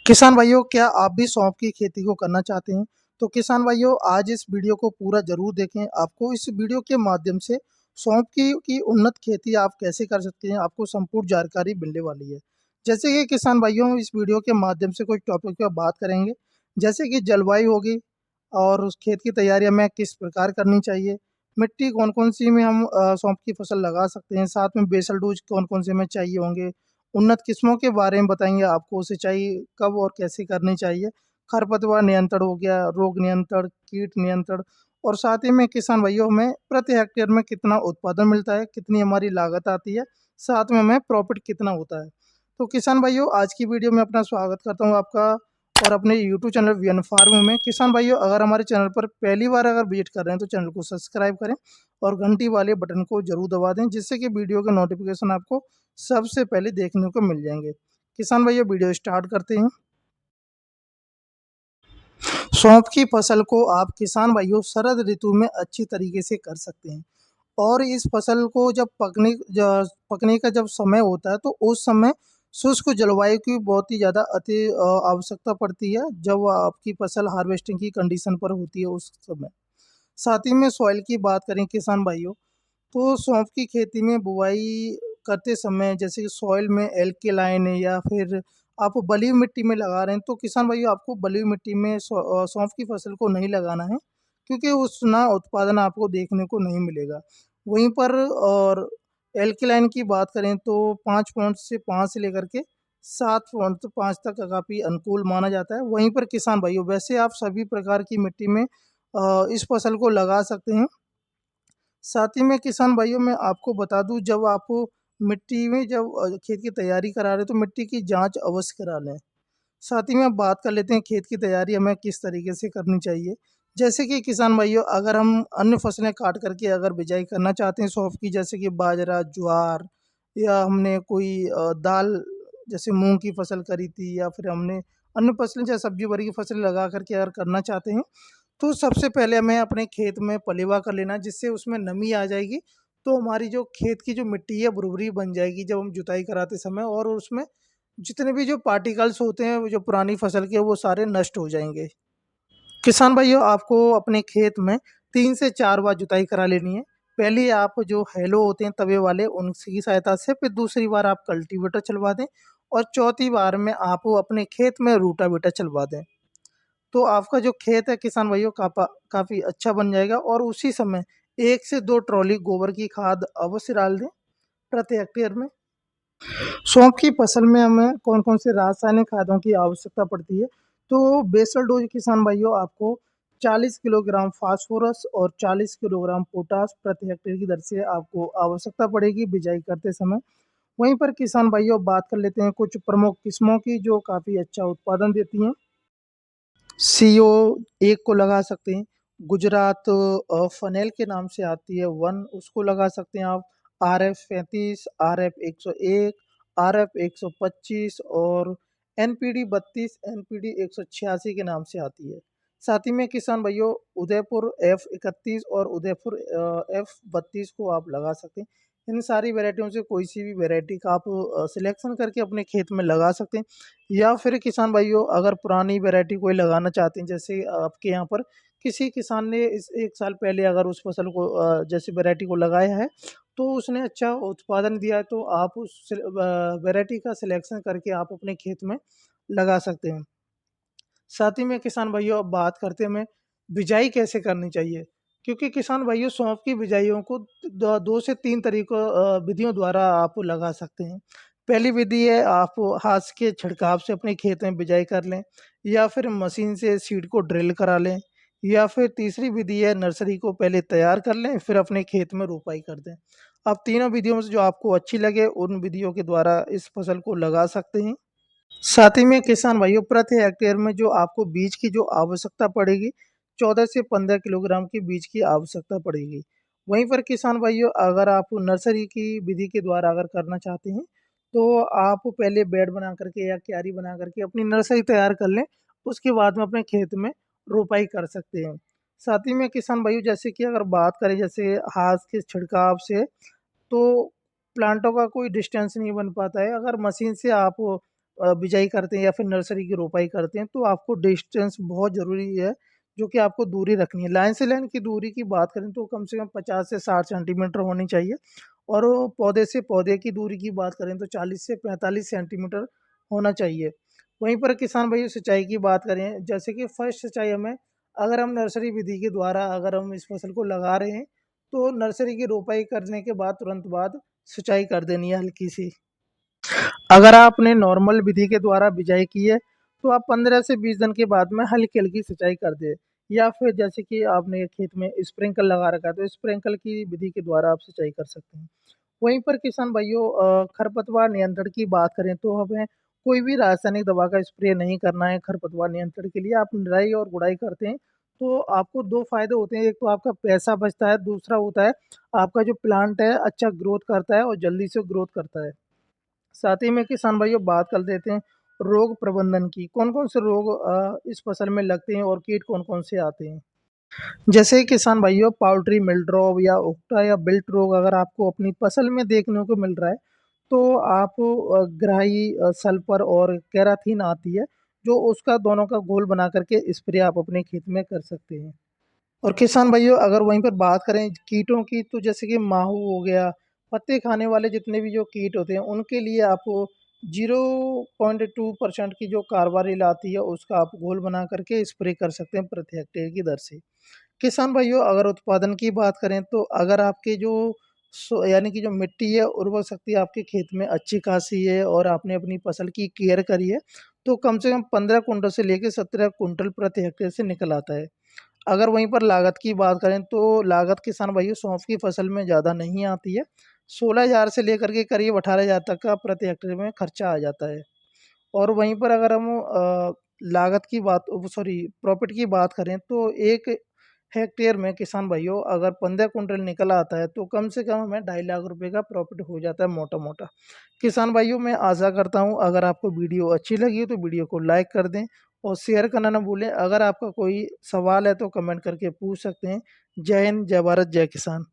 किसान भाइयों, क्या आप भी सौंफ की खेती को करना चाहते हैं? तो किसान भाइयों, आज इस वीडियो को पूरा ज़रूर देखें। आपको इस वीडियो के माध्यम से सौंफ की उन्नत खेती आप कैसे कर सकते हैं, आपको संपूर्ण जानकारी मिलने वाली है। जैसे कि किसान भाइयों, इस वीडियो के माध्यम से कुछ टॉपिक पे बात करेंगे, जैसे कि जलवायु होगी और उस खेत की तैयारी हमें किस प्रकार करनी चाहिए, मिट्टी कौन-कौन सी में हम सौंफ की फसल लगा सकते हैं, साथ में बेसल डोज़ कौन-कौन से हमें चाहिए होंगे, उन्नत किस्मों के बारे में बताएँगे आपको, सिंचाई कब और कैसे करनी चाहिए, खरपतवार नियंत्रण हो गया, रोग नियंत्रण, कीट नियंत्रण और साथ ही में किसान भाइयों हमें प्रति हेक्टेयर में कितना उत्पादन मिलता है, कितनी हमारी लागत आती है, साथ में हमें प्रॉफ़िट कितना होता है। तो किसान भाइयों, आज की वीडियो में अपना स्वागत करता हूँ आपका और अपने यूट्यूब चैनल वीएन फार्म में। किसान भाइयों, अगर हमारे चैनल पर पहली बार अगर विज़िट कर रहे हैं तो चैनल को सब्सक्राइब करें और घंटी वाले बटन को ज़रूर दबा दें, जिससे कि वीडियो के नोटिफ़िकेशन आपको सबसे पहले देखने को मिल जाएँगे। किसान भाइयों, वीडियो स्टार्ट करते हैं। सौंफ की फसल को आप किसान भाइयों शरद ऋतु में अच्छी तरीके से कर सकते हैं और इस फसल को जब पकने का जब समय होता है तो उस समय शुष्क जलवायु की बहुत ही ज़्यादा आवश्यकता पड़ती है, जब आपकी फसल हार्वेस्टिंग की कंडीशन पर होती है उस समय। साथ ही में सॉइल की बात करें किसान भाइयों, तो सौंफ की खेती में बुवाई करते समय जैसे कि सॉइल में एल्केलाइन या फिर आप बलुई मिट्टी में लगा रहे हैं, तो किसान भाइयों आपको बलुई मिट्टी में सौंफ की फसल को नहीं लगाना है, क्योंकि उतना उत्पादन आपको देखने को नहीं मिलेगा। वहीं पर और एल्केलाइन की बात करें तो 5 से लेकर के 7.5 तक काफ़ी अनुकूल माना जाता है। वहीं पर किसान भाइयों, वैसे आप सभी प्रकार की मिट्टी में इस फसल को लगा सकते हैं। साथ ही में किसान भाइयों, मैं आपको बता दूं, जब आप मिट्टी में जब खेत की तैयारी करा रहे हैं तो मिट्टी की जांच अवश्य करा लें। साथ ही में अब बात कर लेते हैं खेत की तैयारी हमें किस तरीके से करनी चाहिए। जैसे कि किसान भाइयों, अगर हम अन्य फसलें काट करके अगर बिजाई करना चाहते हैं सौंफ की, जैसे कि बाजरा, ज्वार या हमने कोई दाल जैसे मूंग की फसल करी थी, या फिर हमने अन्य फसलें जैसे सब्जी बाड़ी की फसलें लगा करके अगर करना चाहते हैं, तो सबसे पहले हमें अपने खेत में पलेवा कर लेना, जिससे उसमें नमी आ जाएगी। तो हमारी जो खेत की जो मिट्टी है भुरभुरी बन जाएगी जब हम जुताई कराते समय, और उसमें जितने भी जो पार्टिकल्स होते हैं वो जो पुरानी फसल के, वो सारे नष्ट हो जाएंगे। किसान भाइयों, आपको अपने खेत में 3 से 4 बार जुताई करा लेनी है। पहले आप जो हैलो होते हैं तवे वाले, उनकी सहायता से, फिर दूसरी बार आप कल्टीवेटर चलवा दें और चौथी बार में आप अपने खेत में रूटावेटर चलवा दें। तो आपका जो खेत है किसान भाइयों काफ़ी अच्छा बन जाएगा, और उसी समय 1 से 2 ट्रॉली गोबर की खाद अवश्य डाल दें प्रति हेक्टेयर में। सौंफ की फसल में हमें कौन-कौन से रासायनिक खादों की आवश्यकता पड़ती है? तो बेसल डोज़ किसान भाइयों, आपको 40 किलोग्राम फास्फोरस और 40 किलोग्राम पोटाश प्रति हेक्टेयर की दर से आपको आवश्यकता पड़ेगी बिजाई करते समय। वहीं पर किसान भाइयों, बात कर लेते हैं कुछ प्रमुख किस्मों की जो काफ़ी अच्छा उत्पादन देती हैं। सीओ 1 को लगा सकते हैं, गुजरात फ़नेल के नाम से आती है 1, उसको लगा सकते हैं आप। आरएफ 35, आरएफ 101, आरएफ 125 और एनपीडी 32, एनपीडी 186 के नाम से आती है। साथ ही में किसान भाइयों, उदयपुर F31 और उदयपुर F32 को आप लगा सकते हैं। इन सारी वैरायटियों से कोई सी भी वैरायटी का आप सिलेक्शन करके अपने खेत में लगा सकते हैं। या फिर किसान भाइयों, अगर पुरानी वैरायटी कोई लगाना चाहते हैं, जैसे आपके यहाँ पर किसी किसान ने इस 1 साल पहले अगर उस फसल को जैसे वैरायटी को लगाया है, तो उसने अच्छा उत्पादन दिया है, तो आप उस वैरायटी का सिलेक्शन करके आप अपने खेत में लगा सकते हैं। साथ ही में किसान भाइयों, अब बात करते हैं हमें बिजाई कैसे करनी चाहिए, क्योंकि किसान भाइयों सौंफ की बिजाइयों को 2 से 3 तरीकों विधियों द्वारा आप लगा सकते हैं। पहली विधि है, आप हाथ के छिड़काव से अपने खेत में बिजाई कर लें, या फिर मशीन से सीड को ड्रिल करा लें, या फिर तीसरी विधि है, नर्सरी को पहले तैयार कर लें फिर अपने खेत में रोपाई कर दें। आप तीनों विधियों में से जो आपको अच्छी लगे उन विधियों के द्वारा इस फसल को लगा सकते हैं। साथ ही में किसान भाइयों, प्रति हेक्टेयर में जो आपको बीज की जो आवश्यकता पड़ेगी, 14 से 15 किलोग्राम की बीज की आवश्यकता पड़ेगी। वहीं पर किसान भाइयों, अगर आप नर्सरी की विधि के द्वारा अगर करना चाहते हैं, तो आप पहले बेड बना करके या क्यारी बना करके अपनी नर्सरी तैयार कर लें, उसके बाद में अपने खेत में रोपाई कर सकते हैं। साथ ही में किसान भाइयों, जैसे कि अगर बात करें जैसे हाथ के छिड़काव से, तो प्लांटों का कोई डिस्टेंस नहीं बन पाता है। अगर मशीन से आप बिजाई करते हैं या फिर नर्सरी की रोपाई करते हैं, तो आपको डिस्टेंस बहुत ज़रूरी है, जो कि आपको दूरी रखनी है। लाइन से लाइन की दूरी की बात करें तो कम से कम 50 से 60 सेंटीमीटर होनी चाहिए, और वो पौधे से पौधे की दूरी की बात करें तो 40 से 45 सेंटीमीटर होना चाहिए। वहीं पर किसान भाइयों सिंचाई की बात करें, जैसे कि फर्स्ट सिंचाई हमें, अगर हम नर्सरी विधि के द्वारा अगर हम इस फसल को लगा रहे हैं, तो नर्सरी की रोपाई करने के बाद तुरंत बाद सिंचाई कर देनी है हल्की सी। अगर आपने नॉर्मल विधि के द्वारा बिजाई की है, तो आप 15 से 20 दिन के बाद में हल्की-हल्की सिंचाई कर दें, या फिर जैसे कि आपने खेत में स्प्रिंकल लगा रखा है, तो स्प्रिंकल की विधि के द्वारा आप सिंचाई कर सकते हैं। वहीं पर किसान भाइयों, खरपतवार नियंत्रण की बात करें तो हमें कोई भी रासायनिक दवा का स्प्रे नहीं करना है खरपतवार नियंत्रण के लिए। आप निराई और गुड़ाई करते हैं, तो आपको 2 फ़ायदे होते हैं, एक तो आपका पैसा बचता है, दूसरा होता है आपका जो प्लांट है अच्छा ग्रोथ करता है और जल्दी से ग्रोथ करता है। साथ ही में किसान भाइयों बात कर लेते हैं रोग प्रबंधन की। कौन-कौन से रोग इस फसल में लगते हैं और कीट कौन-कौन से आते हैं? जैसे किसान भाइयों पाउडरी मिलड्रॉप या उकटा या बिल्ट रोग अगर आपको अपनी फसल में देखने को मिल रहा है, तो आप ग्राही सल्फर और केराथिन आती है, जो उसका दोनों का घोल बना करके स्प्रे आप अपने खेत में कर सकते हैं। और किसान भाइयों अगर वहीं पर बात करें कीटों की, तो जैसे कि माहू हो गया, पत्ते खाने वाले जितने भी जो कीट होते हैं, उनके लिए आप 0.2% की जो कार्बारिल आती है, उसका आप घोल बना करके स्प्रे कर सकते हैं प्रति हेक्टेयर की दर से। किसान भाइयों अगर उत्पादन की बात करें तो अगर आपके जो यानी कि जो मिट्टी है उर्वरक शक्ति आपके खेत में अच्छी खासी है और आपने अपनी फसल की केयर करी है, तो कम से कम 15 कुंटल से लेकर 17 कुंटल प्रति हेक्टेयर से निकल आता है। अगर वहीं पर लागत की बात करें तो लागत किसान भाइयों सौंफ की फसल में ज़्यादा नहीं आती है। 16,000 से लेकर के करीब 18,000 तक का प्रति हेक्टेयर में खर्चा आ जाता है। और वहीं पर अगर हम लागत की बात सॉरी प्रॉफ़िट की बात करें तो 1 हेक्टेयर में किसान भाइयों अगर 15 कुंटल निकल आता है, तो कम से कम हमें 2.5 लाख रुपए का प्रॉफ़िट हो जाता है मोटा-मोटा। किसान भाइयों मैं आशा करता हूँ अगर आपको वीडियो अच्छी लगी हो तो वीडियो को लाइक कर दें और शेयर करना ना भूलें। अगर आपका कोई सवाल है तो कमेंट करके पूछ सकते हैं। जय हिंद, जय भारत, जय किसान।